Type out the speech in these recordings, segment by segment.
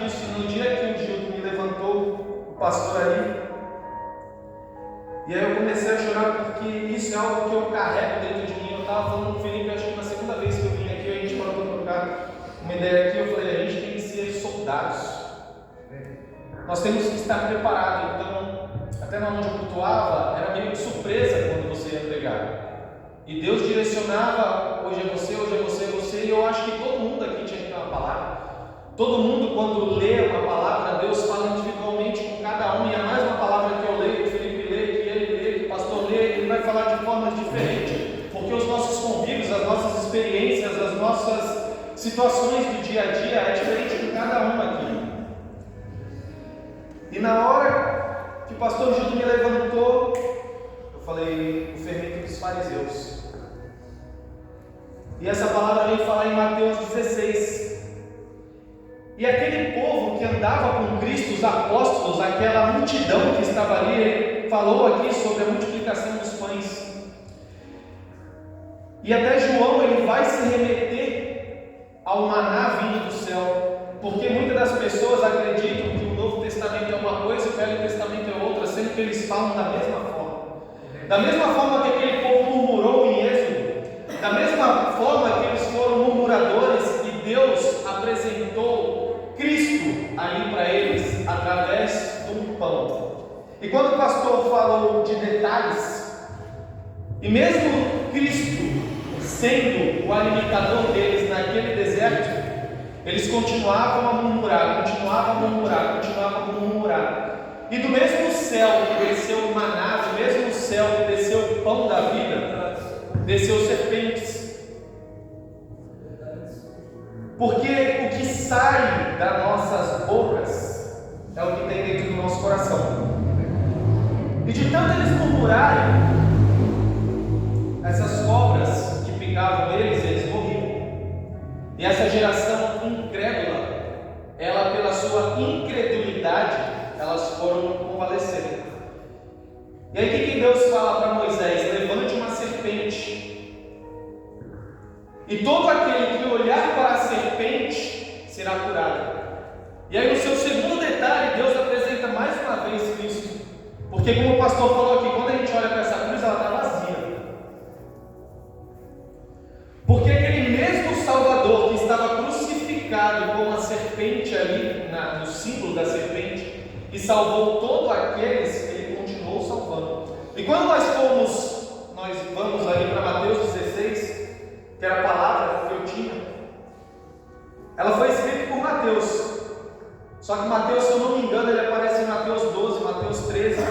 disso no dia que o Gildo me levantou, o pastor ali. E aí eu comecei a chorar porque isso é algo que eu carrego dentro de mim. Eu estava falando com o Felipe, acho que na segunda vez que eu vim aqui, a gente parou para trocar uma ideia aqui. Eu falei, a gente tem que ser soldados. Nós temos que estar preparados. Então, até na onde eu cultuava, era meio de surpresa quando você ia pregar. E Deus direcionava, hoje é você, hoje é você, você. E eu acho que todo mundo aqui tinha que ter uma palavra. Todo mundo, quando lê uma palavra, Deus fala individualmente com cada um. E é mais uma palavra que eu leio, que o Felipe lê, que ele lê, que o pastor lê. Ele vai falar de formas diferentes. Porque os nossos convívios, as nossas experiências, as nossas situações do dia a dia é diferente de cada um aqui. E na hora que o pastor Gildo me levantou, eu falei, o fermento dos fariseus. E essa palavra vem falar em Mateus 16. E aquele povo que andava com Cristo, os apóstolos, aquela multidão que estava ali, ele falou aqui sobre a multiplicação dos pães. E até João, ele vai se remeter ao maná vindo do céu, porque muitas das pessoas acreditam que o Novo Testamento é uma coisa e o Velho Testamento é outra, sendo que eles falam da mesma forma. Da mesma forma que aquele povo murmurou em Êxodo, da mesma forma que eles foram murmuradores e Deus apresentou Cristo ali para eles, através de um pão. E quando o pastor falou de detalhes, e mesmo Cristo sendo o alimentador deles naquele deserto, eles continuavam a murmurar, E do mesmo céu que desceu o maná, do mesmo céu que desceu o pão da vida, desceu serpentes. Porque o que sai das nossas bocas é o que tem dentro do nosso coração. E de tanto eles murmurarem, essas cobras que picavam eles morriam. E essa geração incrédula, ela pela sua incredulidade, elas foram convalescendo. E aí o que Deus fala para Moisés? Levante uma serpente, e todo aquele que olhar para a serpente será curado. E aí no seu segundo detalhe, Deus apresenta mais uma vez Cristo. Porque como o pastor falou aqui, quando a gente olha para essa cruz, ela está vazia. Porque aquele mesmo Salvador que estava crucificado com a serpente ali, no símbolo da serpente, e salvou todos aqueles, ele continuou salvando. E quando nós vamos ali para Mateus 16, que era a palavra que eu tinha, ela foi escrita por Mateus. Só que Mateus, se eu não me engano, ele aparece em Mateus 12, Mateus 13.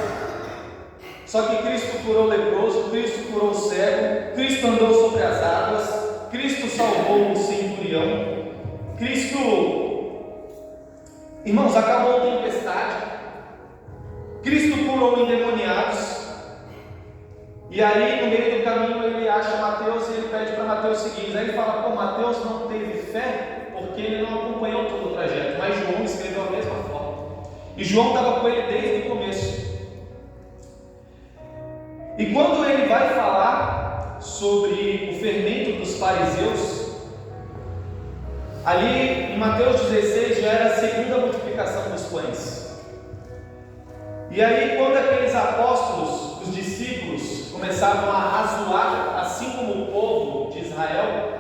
Só que Cristo curou o leproso, Cristo curou o cego, Cristo andou sobre as águas, Cristo salvou o centurião, Cristo, irmãos, acabou a tempestade, Cristo curou endemoniados. E aí, no meio do caminho, ele acha Mateus e ele pede para Mateus o seguinte. Aí ele fala, Mateus não teve fé porque ele não acompanhou todo o trajeto, mas João escreveu a mesma forma. E João estava com ele desde o começo. E quando ele vai falar sobre o fermento dos fariseus, ali em Mateus 16 já era a segunda multiplicação dos pães. E aí, quando aqueles apóstolos, os discípulos, começavam a razoar, assim como o povo de Israel,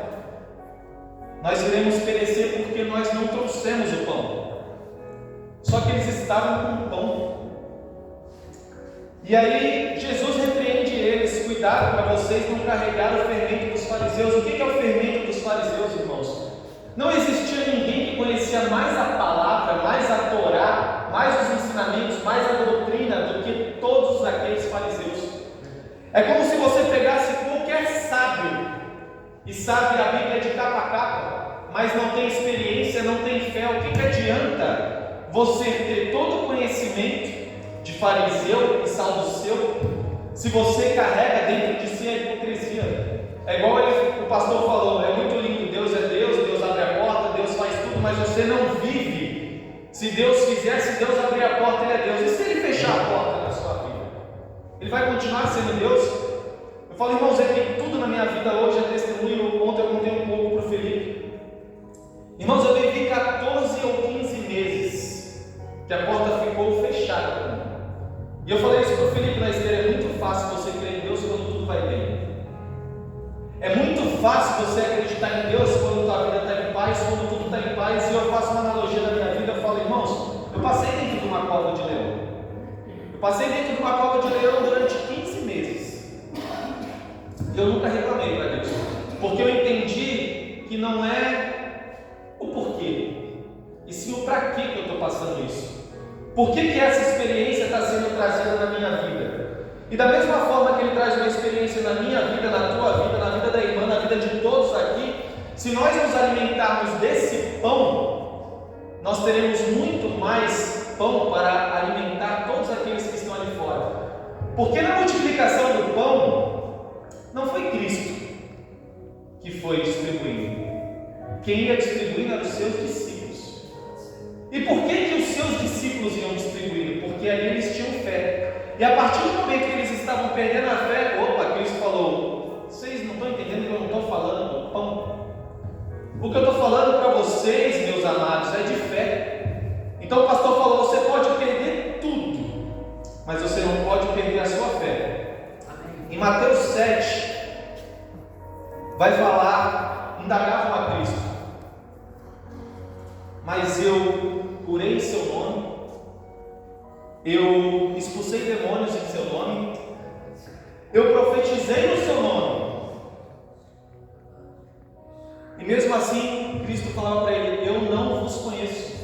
nós iremos perecer porque nós não trouxemos o pão. Só que eles estavam com o pão. E aí Jesus repreende eles: cuidado para vocês não carregar o fermento dos fariseus. O que é o fermento dos fariseus, irmãos? Não existia ninguém que conhecia mais a palavra, mais a Torá, mais os ensinamentos, mais a doutrina do que todos aqueles fariseus. É como se você pegasse qualquer sábio e sabe a Bíblia de capa a capa, mas não tem experiência, não tem fé. O que adianta você ter todo o conhecimento de fariseu e saduceu se você carrega dentro de si a hipocrisia? É igual o pastor falou, é muito lindo, Deus é Deus, Deus abre a porta, Deus faz tudo, mas você não vive. Se Deus fizer, se Deus abrir a porta, Ele é Deus. E se Ele fechar a porta na sua vida? Ele vai continuar sendo Deus? Eu falo, irmãos, é que tudo na minha vida hoje é testemunho. Ontem eu contei um pouco para o Felipe. Irmãos, eu vivi 14 ou 15 meses Eu passei dentro de uma cova de leão durante 15 meses. Eu nunca reclamei para Deus, porque eu entendi que não é o porquê, e sim o para que eu estou passando isso. Por que essa experiência está sendo trazida na minha vida? E da mesma forma que Ele traz uma experiência na minha vida, na tua vida, na vida da irmã, na vida de todos aqui, se nós nos alimentarmos desse pão, nós teremos muito mais pão para alimentar todos aqueles que estão ali fora. Porque na multiplicação do pão, não foi Cristo que foi distribuindo. Quem ia distribuindo eram os seus discípulos. E por que os seus discípulos iam distribuindo? Porque ali eles tinham fé. E a partir do momento que eles estavam perdendo a fé, Cristo falou: vocês não estão entendendo que eu não estou falando do pão? O que eu estou falando para vocês, meus amados, é de fé. Então o pastor falou: você pode perder tudo, mas você não pode perder a sua fé. Em Mateus 7, vai falar, indagavam a Cristo: mas eu curei em seu nome, eu expulsei demônios em seu nome, eu profetizei no seu nome. E mesmo assim, Cristo falava para ele: eu não vos conheço.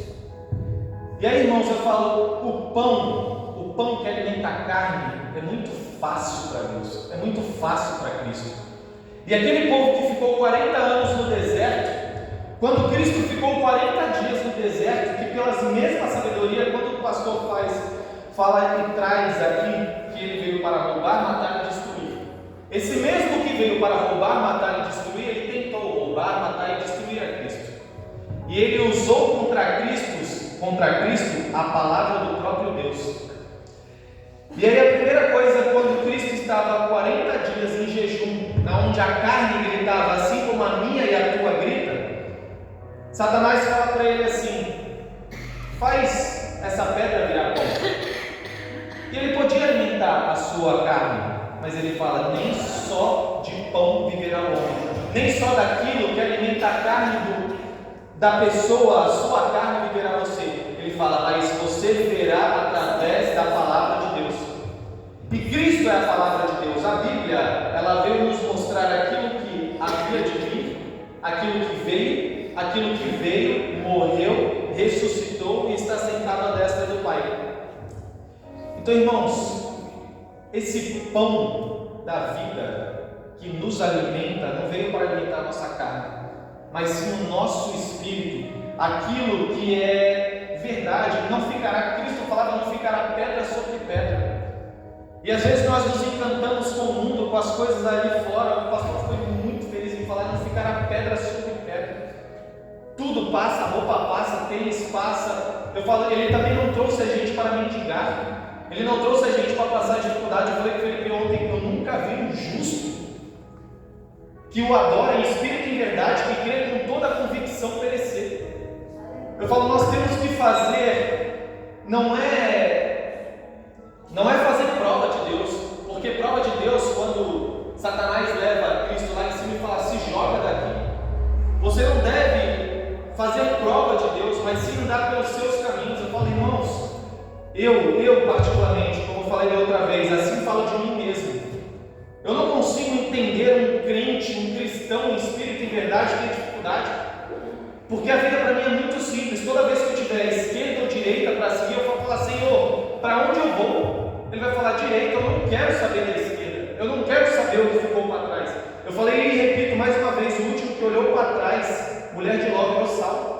E aí, irmãos, eu falo, o pão que alimenta a carne é muito fácil para Deus, é muito fácil para Cristo. E aquele povo que ficou 40 anos no deserto, quando Cristo ficou 40 dias no deserto, que pelas mesmas sabedoria, quando o pastor fala e traz aqui que ele veio para roubar, matar e destruir. Esse mesmo que veio para roubar, matar e destruir, ele tentou roubar, matar e destruir a Cristo. E ele usou contra Cristo a palavra do próprio Deus. E aí a primeira coisa, quando Cristo estava 40 dias em jejum, onde a carne gritava assim como a minha e a tua grita, Satanás fala para ele assim: faz essa pedra virar pão. E ele podia alimentar a sua carne, mas ele fala: nem só de pão viverá o homem, nem só daquilo que alimenta a carne da pessoa, a sua carne viverá você. Ele fala: mas você viverá através da palavra de Deus. E Cristo é a palavra de Deus. A Bíblia, ela veio nos mostrar aquilo que havia de vir, aquilo que veio, morreu, ressuscitou e está sentado à destra do Pai. Então, irmãos, esse pão da vida que nos alimenta não veio para alimentar a nossa carne, mas sim o nosso espírito, aquilo que é verdade. Não ficará, Cristo falava, não ficará pedra sobre pedra. E às vezes nós nos encantamos com o mundo, com as coisas ali fora. O pastor foi muito feliz em falar: não ficará pedra sobre pedra. Tudo passa, a roupa passa, tênis passa. Eu falo, ele também não trouxe a gente para mendigar, ele não trouxe a gente para passar dificuldade. Eu falei com Felipe ontem: eu nunca vi um justo que o adora em espírito e em verdade, que crê com toda a convicção perecer. Eu falo, nós temos que fazer, não é fazer prova de Deus, porque prova de Deus, quando Satanás leva Cristo lá em cima e fala: se joga daqui, você não deve fazer prova de Deus, mas sim andar pelos seus caminhos. Eu falo, irmãos, eu particularmente, como eu falei da outra vez, assim falo de mim mesmo. Eu não consigo entender um crente, um cristão em espírito e em verdade ter dificuldade, porque a vida para mim é muito simples. Toda vez que eu tiver esquerda ou direita para seguir, eu vou falar: Senhor, para onde eu vou? Ele vai falar: direita. Eu não quero saber da esquerda, eu não quero saber o que ficou para trás. Eu falei e repito mais uma vez: o último que olhou para trás, mulher de Ló virou sal.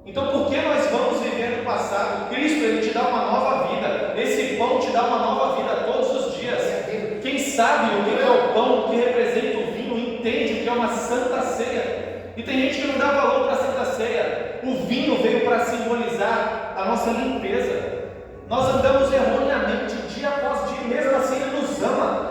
Então por que nós vamos viver no passado? Cristo, ele te dá uma nova vida. Esse pão te dá uma nova vida todos os dias. Quem sabe o que é o pão, o que representa o vinho, entende o que é uma santa ceia. E tem gente que não dá valor para a santa ceia. O vinho veio para simbolizar a nossa limpeza. Nós andamos erroneamente dia após dia, mesmo assim Ele nos ama.